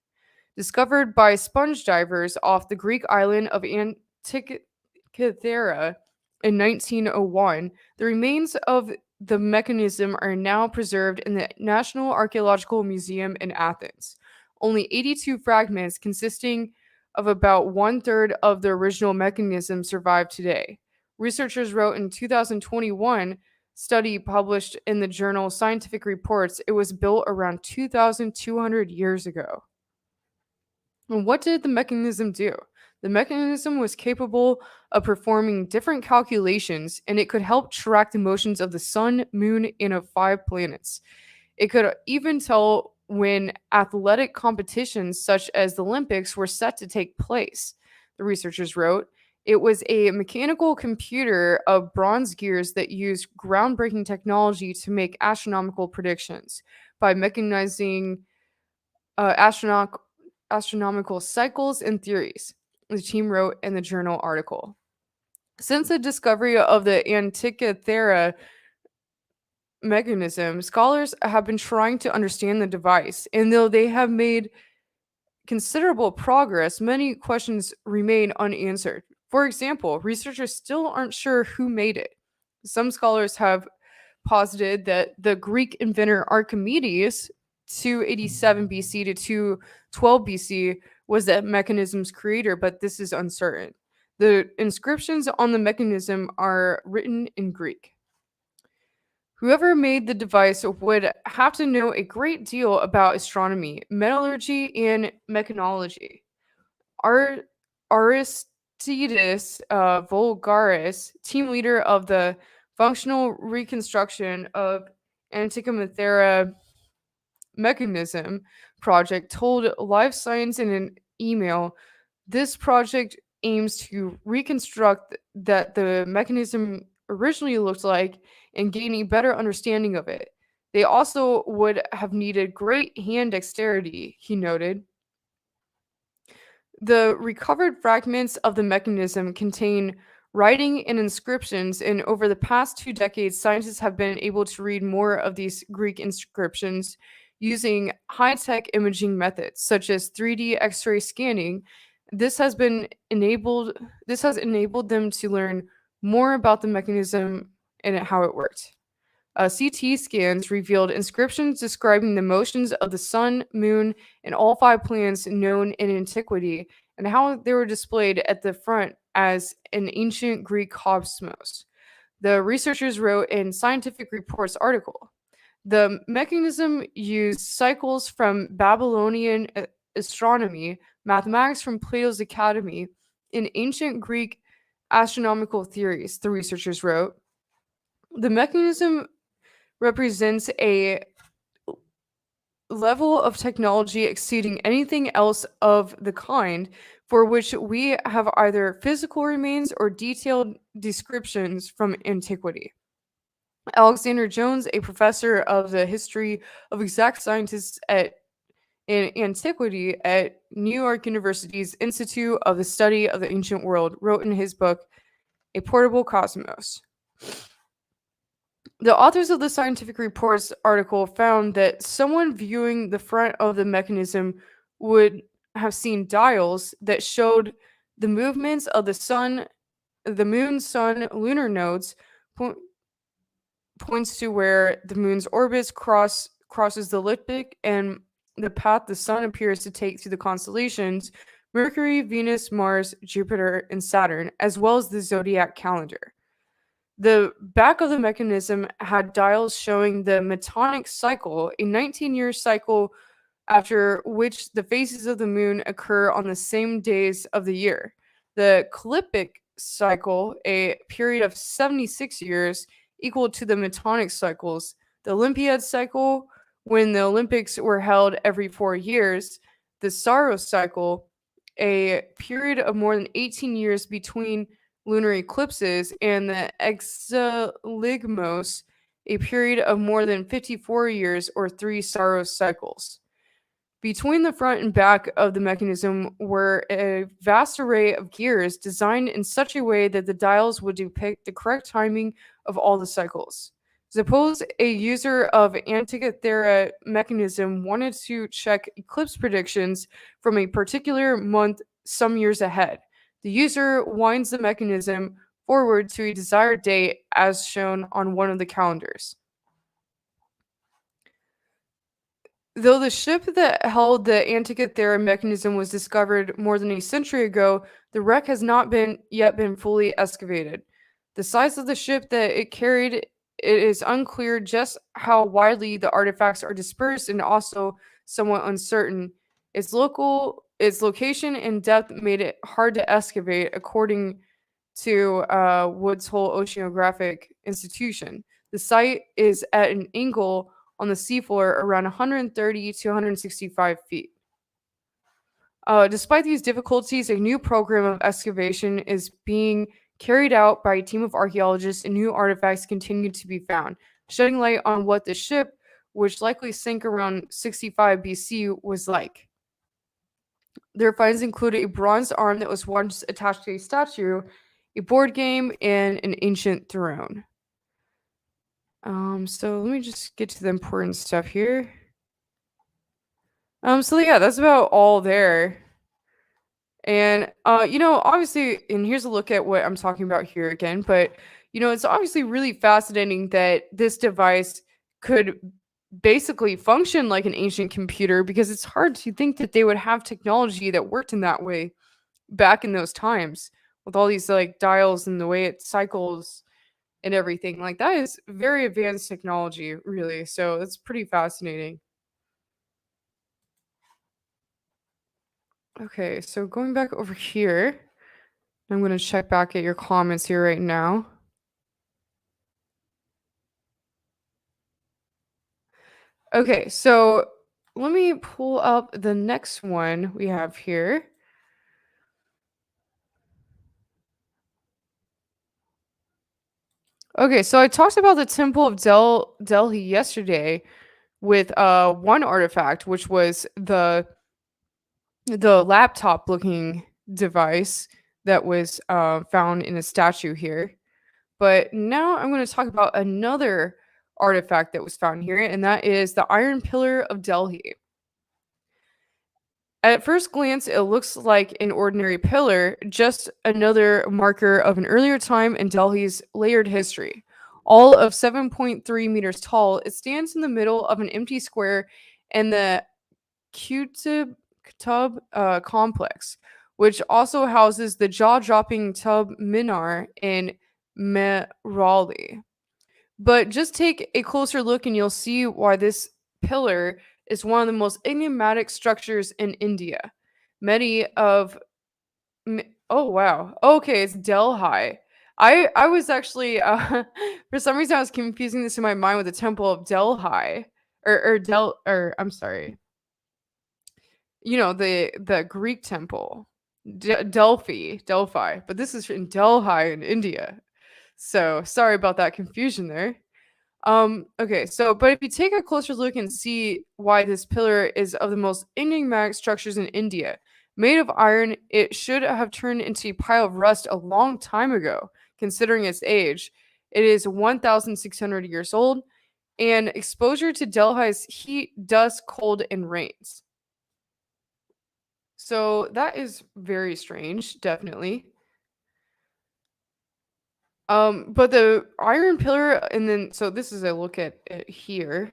Discovered by sponge divers off the Greek island of Antikythera in 1901, the remains of the mechanism are now preserved in the National Archaeological Museum in Athens. Only 82 fragments, consisting of about one third of the original mechanism, survive today. Researchers wrote in 2021 study published in the journal Scientific Reports it was built around 2,200 years ago. And what did the mechanism do? The mechanism was capable of performing different calculations and it could help track the motions of the sun, moon, and of 5 planets. It could even tell when athletic competitions such as the Olympics were set to take place. The researchers wrote, it was a mechanical computer of bronze gears that used groundbreaking technology to make astronomical predictions. By mechanizing astronomical cycles and theories, the team wrote in the journal article. Since the discovery of the Antikythera mechanism, scholars have been trying to understand the device, and though they have made considerable progress, many questions remain unanswered. For example, researchers still aren't sure who made it. Some scholars have posited that the Greek inventor Archimedes, 287 BC to 212 BC, was the mechanism's creator, but this is uncertain. The inscriptions on the mechanism are written in Greek. Whoever made the device would have to know a great deal about astronomy, metallurgy, and mechanology. Ar- Aristides Vulgaris, team leader of the functional reconstruction of Antikythera mechanism project, told Live Science in an email, this project aims to reconstruct that the mechanism originally looked like and gain a better understanding of it. They also would have needed great hand dexterity, he noted. The recovered fragments of the mechanism contain writing and inscriptions, and over the past 2 decades, scientists have been able to read more of these Greek inscriptions using high tech imaging methods such as 3D X ray scanning. This has been enabled this has enabled them to learn more about the mechanism and how it worked. CT scans revealed inscriptions describing the motions of the sun, moon, and all 5 planets known in antiquity, and how they were displayed at the front as an ancient Greek cosmos. The researchers wrote in Scientific Reports article. The mechanism used cycles from Babylonian astronomy, mathematics from Plato's Academy, and ancient Greek astronomical theories, the researchers wrote. The mechanism represents a level of technology exceeding anything else of the kind for which we have either physical remains or detailed descriptions from antiquity. Alexander Jones, a professor of the history of exact sciences in antiquity at New York University's Institute of the Study of the Ancient World, wrote in his book, A Portable Cosmos. The authors of the scientific reports article found that someone viewing the front of the mechanism would have seen dials that showed the movements of the moon, sun, lunar nodes, po- points to where the moon's orbits crosses the ecliptic and the path the sun appears to take through the constellations Mercury, Venus, Mars, Jupiter, and Saturn, as well as the zodiac calendar. The back of the mechanism had dials showing the metonic cycle, a 19-year cycle after which the phases of the moon occur on the same days of the year. The ecliptic cycle, a period of 76 years, equal to the metonic cycles. The Olympiad cycle, when the Olympics were held every 4 years. The Saros cycle, a period of more than 18 years between lunar eclipses, and the Exeligmos, a period of more than 54 years or three Saros cycles. Between the front and back of the mechanism were a vast array of gears designed in such a way that the dials would depict the correct timing of all the cycles. Suppose a user of Antikythera mechanism wanted to check eclipse predictions from a particular month some years ahead. The user winds the mechanism forward to a desired date as shown on one of the calendars. Though the ship that held the Antikythera mechanism was discovered more than a century ago, the wreck has not been yet been fully excavated. The size of the ship that it carried, it is unclear just how widely the artifacts are dispersed and also somewhat uncertain. Its location and depth made it hard to excavate, according to Woods Hole Oceanographic Institution. The site is at an angle on the seafloor around 130 to 165 feet. Despite these difficulties, a new program of excavation is being carried out by a team of archaeologists, and new artifacts continue to be found, shedding light on what the ship, which likely sank around 65 BC, was like. Their finds include a bronze arm that was once attached to a statue, a board game, and an ancient throne. So let me just get to the important stuff here. So yeah, that's about all there. And obviously, and here's a look at what I'm talking about here again, but it's obviously really fascinating that this device could basically function like an ancient computer because it's hard to think that they would have technology that worked in that way back in those times with all these like dials and the way it cycles and everything. Like that is very advanced technology, really. So it's pretty fascinating. Okay, so going back over here, I'm going to check back at your comments here right now. Okay, so let me pull up the next one we have here. Okay, so I talked about the Temple of Delhi yesterday with one artifact, which was the laptop looking device that was found in a statue here. But now I'm going to talk about another artifact that was found here, and that is the Iron Pillar of Delhi. At first glance, it looks like an ordinary pillar, just another marker of an earlier time in Delhi's layered history. All of 7.3 meters tall, it stands in the middle of an empty square in the Qutub complex, which also houses the jaw-dropping Tub Minar in Mehrauli. But just take a closer look and you'll see why this pillar is one of the most enigmatic structures in India. Many of oh wow. Okay, it's Delhi. I was actually for some reason I was confusing this in my mind with the Temple of Delhi or I'm sorry. The Greek temple. Delphi, but this is in Delhi in India. So sorry about that confusion there. Okay, so but if you take a closer look and see why this pillar is of the most enigmatic structures in India, made of iron, it should have turned into a pile of rust a long time ago, considering its age. It is 1,600 years old, and exposure to Delhi's heat, dust, cold, and rains. So that is very strange, definitely. But the iron pillar, and then so this is a look at it here.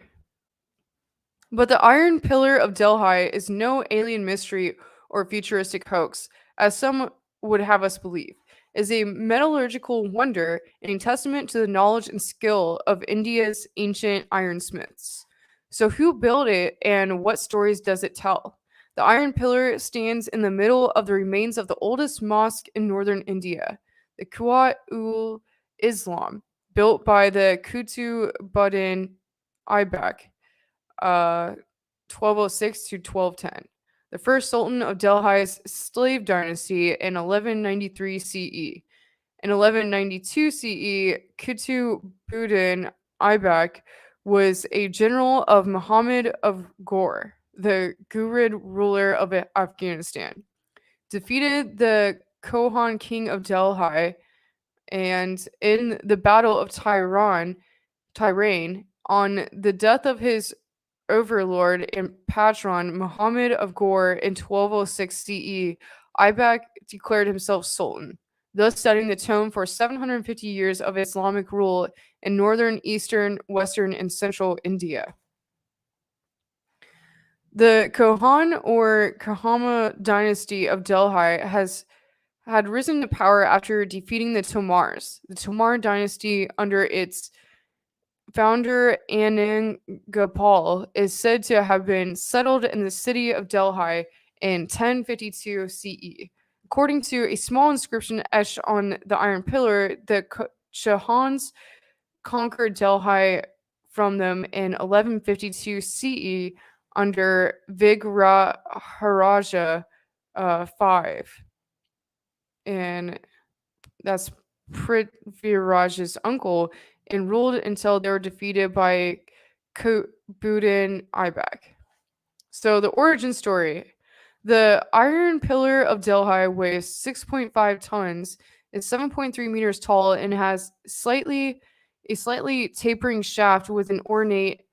But the Iron Pillar of Delhi is no alien mystery or futuristic hoax, as some would have us believe. It is a metallurgical wonder and a testament to the knowledge and skill of India's ancient ironsmiths. So, who built it and what stories does it tell? The Iron Pillar stands in the middle of the remains of the oldest mosque in northern India, the Quwat ul Islam, built by the Qutbuddin Aibak, 1206 to 1210, the first sultan of Delhi's slave dynasty in 1193 CE. In 1192 CE, Qutbuddin Aibak was a general of Muhammad of Ghor, the Ghurid ruler of Afghanistan, defeated the Kohan king of Delhi, and in the Battle of Tyrain, on the death of his overlord and patron Muhammad of Ghor in 1206 CE, Aibak declared himself sultan, thus setting the tone for 750 years of Islamic rule in northern, eastern, western, and central India. The Kohan or Kahama dynasty of Delhi had risen to power after defeating the Tomars. The Tomar dynasty, under its founder Anangapal, is said to have been settled in the city of Delhi in 1052 CE. According to a small inscription etched on the Iron Pillar, the Chauhans conquered Delhi from them in 1152 CE under Vigraharaja V, and that's Prithviraj's uncle, and ruled until they were defeated by Qutbuddin Aibak. So the origin story. The Iron Pillar of Delhi weighs 6.5 tons, is 7.3 meters tall, and has a slightly tapering shaft with an ornate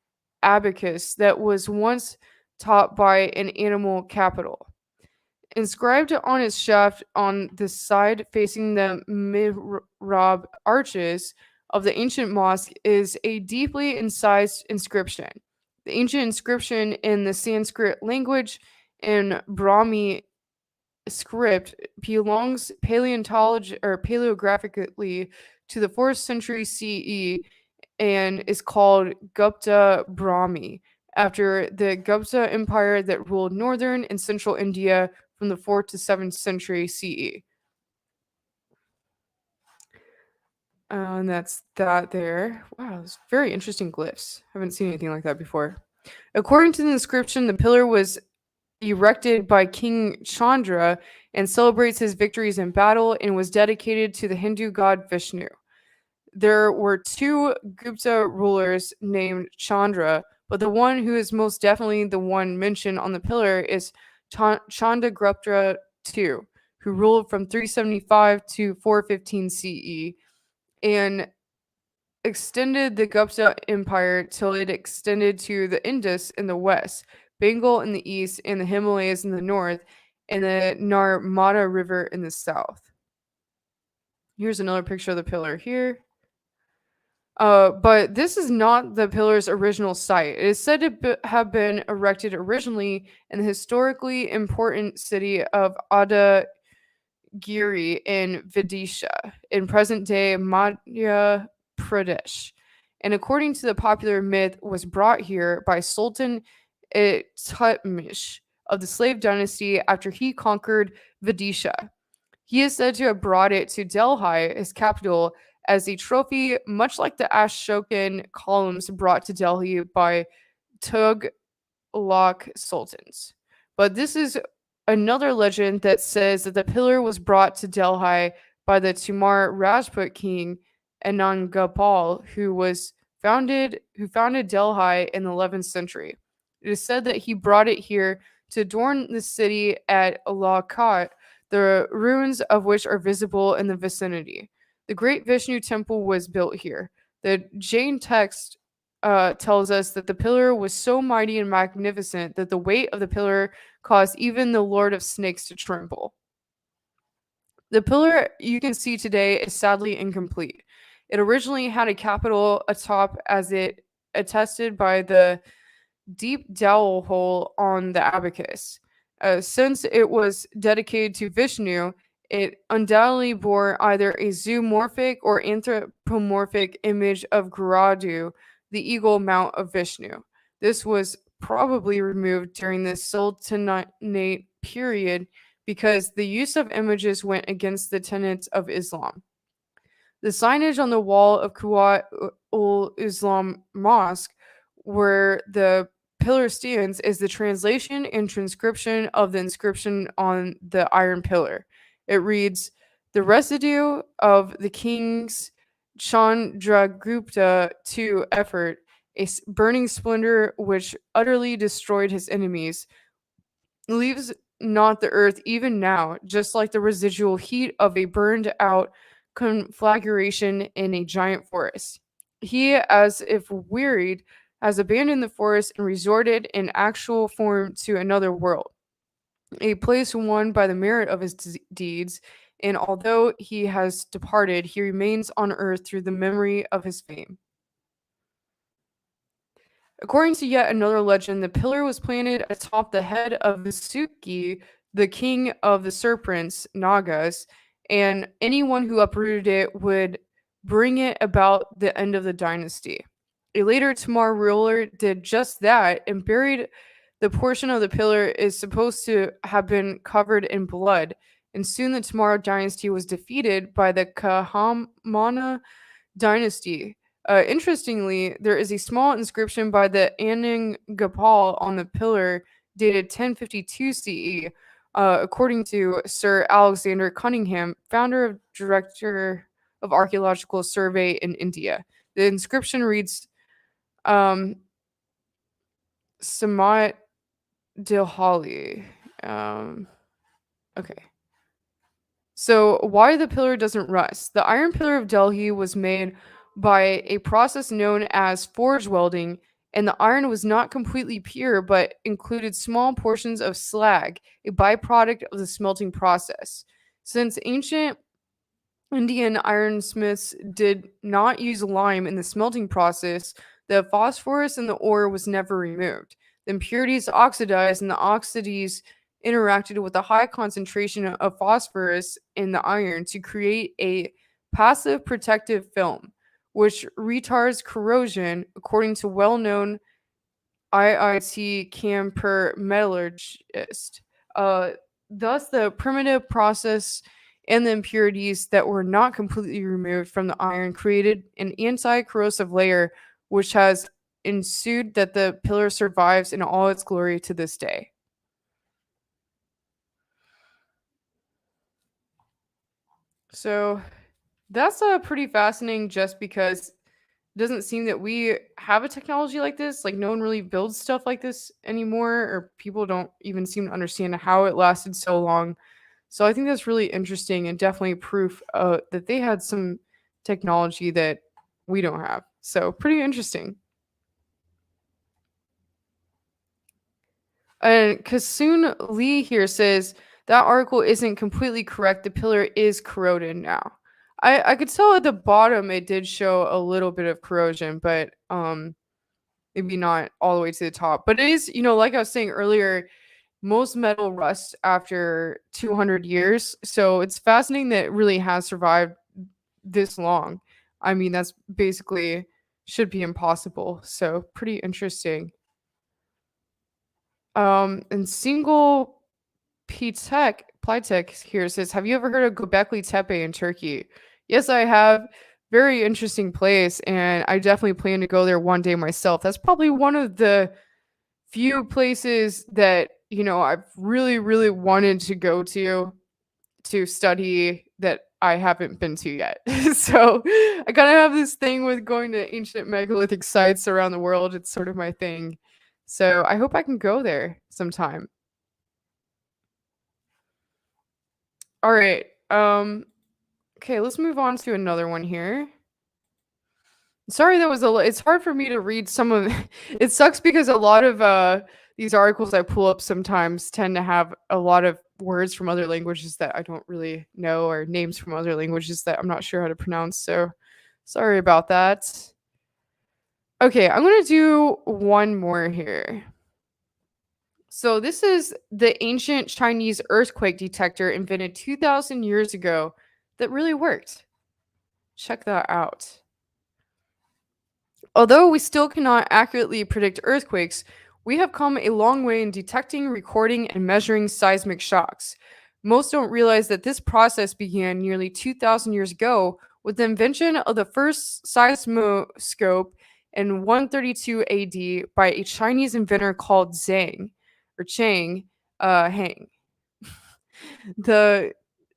abacus that was once topped by an animal capital. Inscribed on its shaft on the side facing the mihrab arches of the ancient mosque is a deeply incised inscription. The ancient inscription in the Sanskrit language and Brahmi script belongs paleographically to the 4th century CE and is called Gupta Brahmi, after the Gupta Empire that ruled northern and central India from the 4th to 7th century CE. And that's that there. Wow, it's very interesting glyphs. Haven't seen anything like that before. According to the inscription, the pillar was erected by King Chandra and celebrates his victories in battle and was dedicated to the Hindu god Vishnu. There were 2 Gupta rulers named Chandra, but the one who is most definitely the one mentioned on the pillar is Chandragupta II, who ruled from 375 to 415 CE and extended the Gupta Empire till it extended to the Indus in the west, Bengal in the east, and the Himalayas in the north, and the Narmada River in the south. Here's another picture of the pillar here. But this is not the pillar's original site. It is said to have been erected originally in the historically important city of Adagiri in Vidisha, in present-day Madhya Pradesh, and according to the popular myth, was brought here by Sultan Tutmish of the slave dynasty after he conquered Vidisha. He is said to have brought it to Delhi, his capital, as a trophy, much like the Ashokan columns brought to Delhi by Tughlaq sultans. But this is another legend that says that the pillar was brought to Delhi by the Tumar Rajput king Anangapal, who founded Delhi in the 11th century. It is said that he brought it here to adorn the city at Allahabad, the ruins of which are visible in the vicinity. The great Vishnu temple was built here. The Jain text tells us that the pillar was so mighty and magnificent that the weight of the pillar caused even the Lord of Snakes to tremble. The pillar you can see today is sadly incomplete. It originally had a capital atop, as it attested by the deep dowel hole on the abacus. Since it was dedicated to Vishnu, it undoubtedly bore either a zoomorphic or anthropomorphic image of Garadu, the eagle mount of Vishnu. This was probably removed during the Sultanate period because the use of images went against the tenets of Islam. The signage on the wall of Kuwait ul Islam Mosque, where the pillar stands, is the translation and transcription of the inscription on the iron pillar. It reads, "The residue of the king's Chandragupta II effort, burning splendor which utterly destroyed his enemies, leaves not the earth even now, just like the residual heat of a burned out conflagration in a giant forest. He, as if wearied, has abandoned the forest and resorted in actual form to another world, a place won by the merit of his deeds, and although he has departed, he remains on earth through the memory of his fame." According to yet another legend, the pillar was planted atop the head of Visuki, the king of the serpents, Nagas, and anyone who uprooted it would bring it about the end of the dynasty. A later Tamar ruler did just that and buried the portion of the pillar is supposed to have been covered in blood, and soon the Tamar dynasty was defeated by the Kahamana dynasty. Interestingly, there is a small inscription by the Anning Gopal on the pillar dated 1052 CE, according to Sir Alexander Cunningham, founder of Director of Archaeological Survey in India. The inscription reads, Samat Dilhali. Okay. So, why the pillar doesn't rust? The iron pillar of Delhi was made by a process known as forge welding, and the iron was not completely pure but included small portions of slag, a byproduct of the smelting process. Since ancient Indian ironsmiths did not use lime in the smelting process, the phosphorus in the ore was never removed. The impurities oxidized, and the oxides interacted with a high concentration of phosphorus in the iron to create a passive protective film, which retards corrosion, according to well known IIT Camper metallurgist. Uh, Thus, the primitive process and the impurities that were not completely removed from the iron created an anti-corrosive layer, which has ensued that the pillar survives in all its glory to this day. So that's pretty fascinating just because it doesn't seem that we have a technology like this. Like, no one really builds stuff like this anymore, or people don't even seem to understand how it lasted so long. So I think that's really interesting and definitely proof that they had some technology that we don't have. So pretty interesting. And Kasun Lee here says that article isn't completely correct. The pillar is corroded now. I could tell at the bottom it did show a little bit of corrosion, but maybe not all the way to the top. But it is, like I was saying earlier, most metal rusts after 200 years. So it's fascinating that it really has survived this long. I mean, that's basically should be impossible. So pretty interesting. And single Plitek here says, "Have you ever heard of Göbekli Tepe in Turkey?" Yes, I have. Very interesting place, and I definitely plan to go there one day myself. That's probably one of the few places that I've really, really wanted to go to study that I haven't been to yet. So I kind of have this thing with going to ancient megalithic sites around the world. It's sort of my thing. So I hope I can go there sometime. All right. Okay, let's move on to another one here. Sorry, that was it's hard for me to read some of it sucks because a lot of these articles I pull up sometimes tend to have a lot of words from other languages that I don't really know or names from other languages that I'm not sure how to pronounce. So sorry about that. Okay, I'm going to do one more here. So this is the ancient Chinese earthquake detector invented 2000 years ago that really worked. Check that out. Although we still cannot accurately predict earthquakes, we have come a long way in detecting, recording, and measuring seismic shocks. Most don't realize that this process began nearly 2,000 years ago with the invention of the first seismoscope in 132 AD by a Chinese inventor called Zhang or Chang Hang. The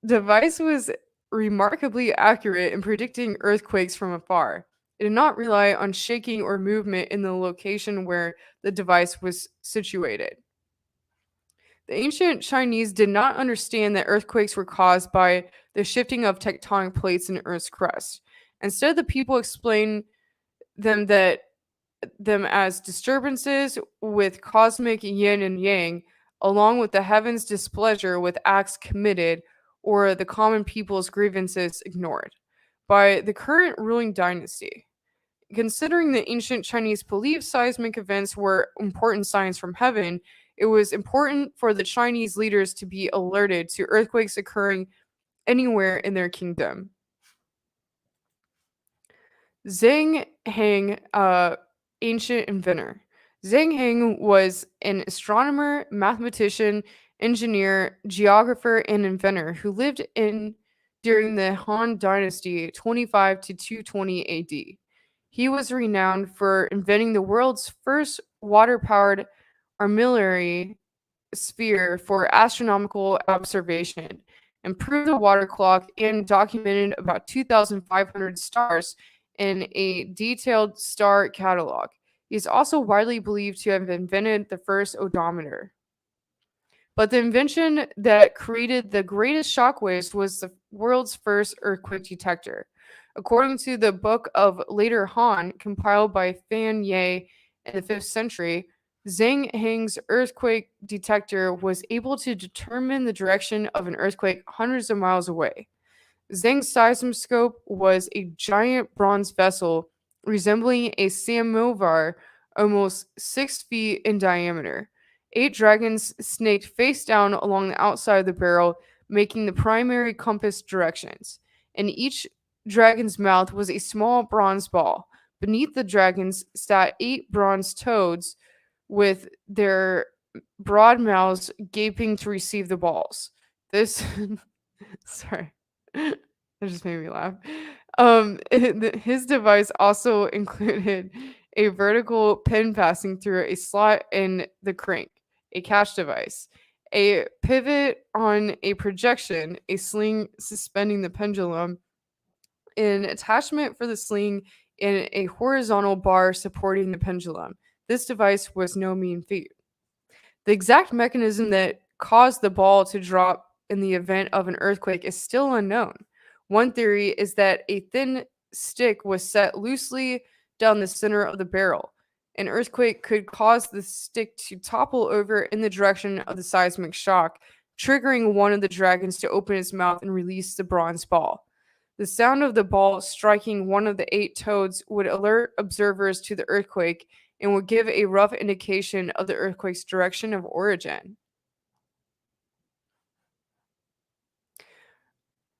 device was remarkably accurate in predicting earthquakes from afar. It did not rely on shaking or movement in the location where the device was situated. The ancient Chinese did not understand that earthquakes were caused by the shifting of tectonic plates in Earth's crust. Instead, the people explained them that them as disturbances with cosmic yin and yang, along with the heavens' displeasure with acts committed or the common people's grievances ignored by the current ruling dynasty. Considering the ancient Chinese believed seismic events were important signs from heaven, it was important for the Chinese leaders to be alerted to earthquakes occurring anywhere in their kingdom. Zhang Heng, ancient inventor. Zhang Heng was an astronomer, mathematician, engineer, geographer, and inventor who lived in during the Han Dynasty 25 to 220 AD. He was renowned for inventing the world's first water-powered armillary sphere for astronomical observation, improved the water clock, and documented about 2,500 stars in a detailed star catalog. He is also widely believed to have invented the first odometer. But the invention that created the greatest shockwaves was the world's first earthquake detector. According to the Book of Later Han, compiled by Fan Ye in the 5th century, Zhang Heng's earthquake detector was able to determine the direction of an earthquake hundreds of miles away. Zhang's seismoscope was a giant bronze vessel resembling a samovar, almost 6 feet in diameter. 8 dragons snaked face down along the outside of the barrel, making the primary compass directions. In each dragon's mouth was a small bronze ball. Beneath the dragons sat 8 bronze toads with their broad mouths gaping to receive the balls. This sorry. That just made me laugh. His device also included a vertical pin passing through a slot in the crank, a catch device, a pivot on a projection, a sling suspending the pendulum, an attachment for the sling, and a horizontal bar supporting the pendulum. This device was no mean feat. The exact mechanism that caused the ball to drop in the event of an earthquake is still unknown. One theory is that a thin stick was set loosely down the center of the barrel. An earthquake could cause the stick to topple over in the direction of the seismic shock, triggering one of the dragons to open its mouth and release the bronze ball. The sound of the ball striking one of the 8 toads would alert observers to the earthquake and would give a rough indication of the earthquake's direction of origin.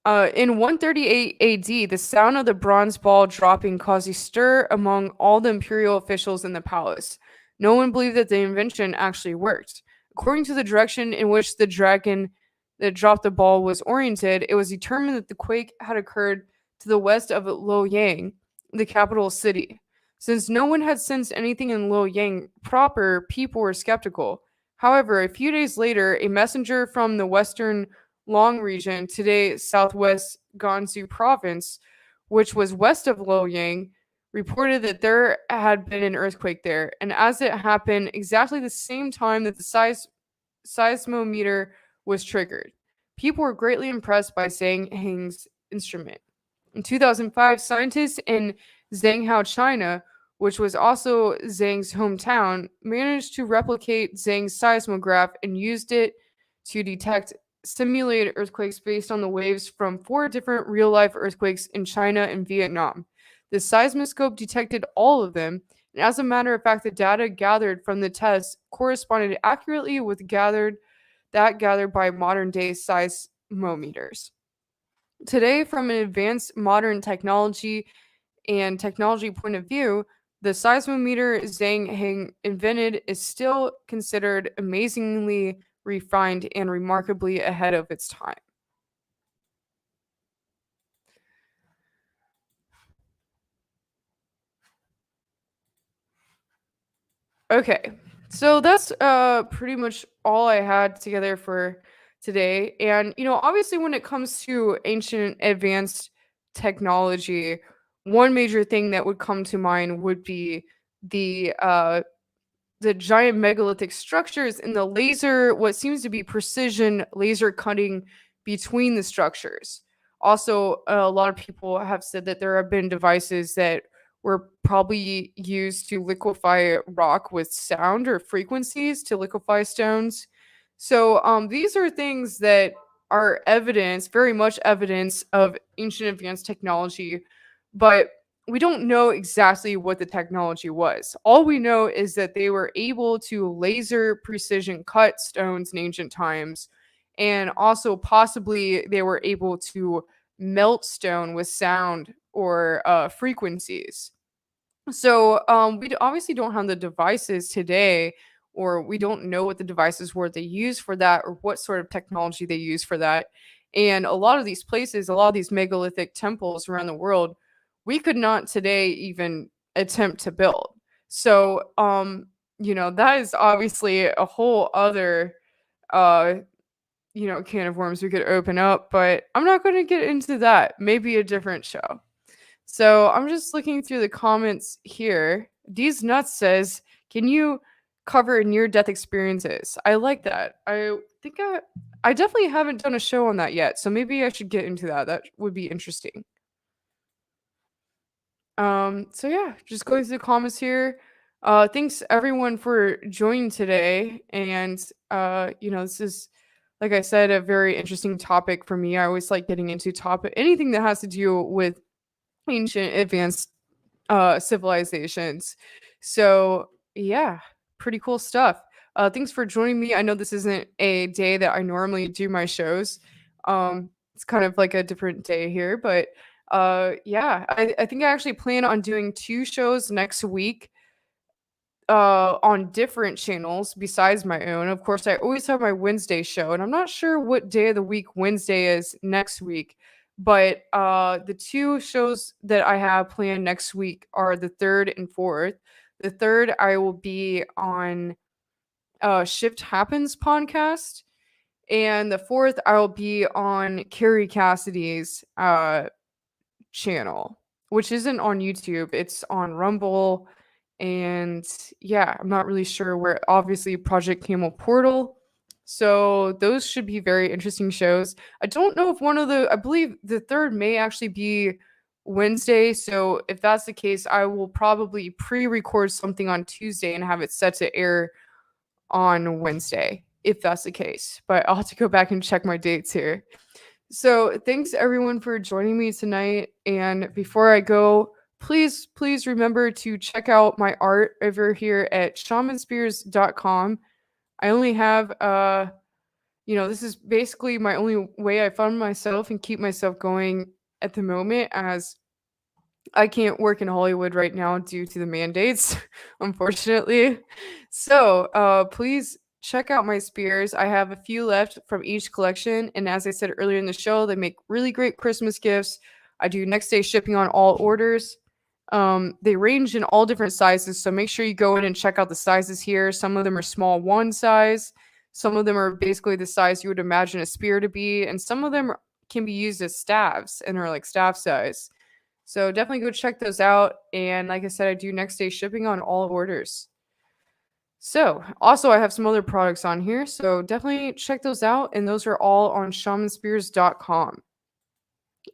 In 138 AD, the sound of the bronze ball dropping caused a stir among all the imperial officials in the palace. No one believed that the invention actually worked. According to the direction in which the dragon that dropped the ball was oriented, it was determined that the quake had occurred to the west of Luoyang, the capital city. Since no one had sensed anything in Luoyang proper, people were skeptical. However, a few days later, a messenger from the western Long region, today southwest Gansu province, which was west of Luoyang, reported that there had been an earthquake there, and as it happened exactly the same time that the seismometer was triggered. People were greatly impressed by Zhang Heng's instrument. In 2005, scientists in Zhanghao, China, which was also Zhang's hometown, managed to replicate Zhang's seismograph and used it to detect simulated earthquakes based on the waves from four different real life earthquakes in China and Vietnam. The seismoscope detected all of them, and as a matter of fact, the data gathered from the tests corresponded accurately with gathered by modern day seismometers. Today, from an advanced modern technology point of view, the seismometer Zhang Heng invented is still considered amazingly refined and remarkably ahead of its time. Okay. So that's pretty much all I had together for today. And obviously when it comes to ancient advanced technology, one major thing that would come to mind would be the uh the giant megalithic structures and the laser, what seems to be precision laser cutting between the structures. Also, a lot of people have said that there have been devices that were probably used to liquefy rock with sound or frequencies to liquefy stones. So, these are things that are evidence, very much evidence of ancient advanced technology, but we don't know exactly what the technology was. All we know is that they were able to laser precision cut stones in ancient times, and also possibly they were able to melt stone with sound or frequencies. So obviously don't have the devices today, or we don't know what the devices were they used for that, or what sort of technology they used for that. And a lot of these places, a lot of these megalithic temples around the world, we could not today even attempt to build. So that is obviously a whole other uh can of worms we could open up, but I'm not going to get into that. Maybe a different show. So I'm just looking through the comments here. D's Nuts says, "Can you cover near-death experiences?" I like that. Think I definitely haven't done a show on that yet, so maybe I should get into that. That would be interesting. So yeah, just going through the comments here. Thanks everyone for joining today, and this is, like I said, a very interesting topic for me. I always like getting into topic anything that has to do with ancient advanced civilizations. So yeah, pretty cool stuff. Thanks for joining me. I know this isn't a day that I normally do my shows. It's kind of like a different day here, but yeah, I think I actually plan on doing two shows next week on different channels besides my own. Of course, I always have my Wednesday show, and I'm not sure what day of the week Wednesday is next week. But the two shows that I have planned next week are the third and fourth. The third, I will be on Shift Happens podcast, and the fourth, I will be on Carrie Cassidy's channel, which isn't on YouTube. It's on Rumble. And yeah, I'm not really sure where, obviously, Project Camel Portal. So those should be very interesting shows. I don't know if I believe the third may actually be Wednesday. So if that's the case, I will probably pre record something on Tuesday and have it set to air on Wednesday, if that's the case. But I'll have to go back and check my dates here. So, thanks everyone for joining me tonight. And before I go, please remember to check out my art over here at shamanspears.com. I only have this is basically my only way I fund myself and keep myself going at the moment, as I can't work in Hollywood right now due to the mandates, unfortunately. So, please check out my spears. I have a few left from each collection, and as I said earlier in the show, they make really great Christmas gifts. I do next day shipping on all orders. They range in all different sizes, so make sure you go in and check out the sizes here. Some of them are small one size, some of them are basically the size you would imagine a spear to be, and some of them can be used as staves and are like staff size. So definitely go check those out. And like I said, I do next day shipping on all orders. So also I have some other products on here. So definitely check those out. And those are all on shamanspears.com.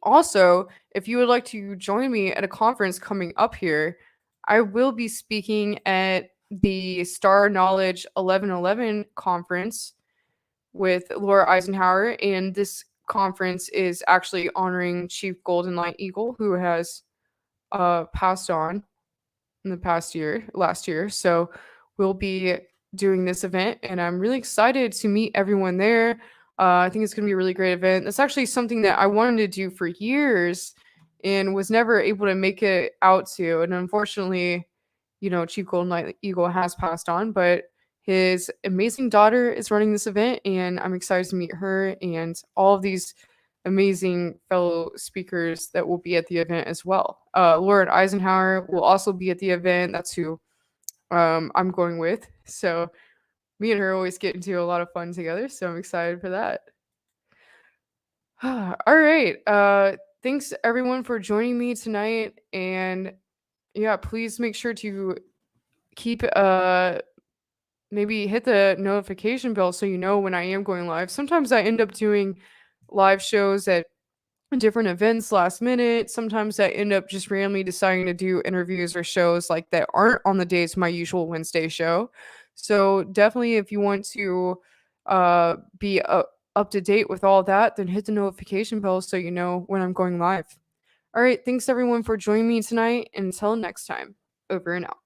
Also, if you would like to join me at a conference coming up here, I will be speaking at the Star Knowledge 1111 conference with Laura Eisenhower, and this conference is actually honoring Chief Golden Light Eagle, who has passed on in the last year. So we'll be doing this event, and I'm really excited to meet everyone there. I think it's going to be a really great event. That's actually something that I wanted to do for years and was never able to make it out to. And unfortunately, Chief Golden Light Eagle has passed on, but his amazing daughter is running this event, and I'm excited to meet her and all of these amazing fellow speakers that will be at the event as well. Lauren Eisenhower will also be at the event. That's who I'm going with. So me and her always get into a lot of fun together. So I'm excited for that. All right. Thanks everyone for joining me tonight. And yeah, please make sure to keep maybe hit the notification bell so you know when I am going live. Sometimes I end up doing live shows at different events last minute. Sometimes I end up just randomly deciding to do interviews or shows like that aren't on the days of my usual Wednesday show. So definitely, if you want to be up to date with all that, then hit the notification bell so you know when I'm going live. All right, thanks everyone for joining me tonight. And until next time, over and out.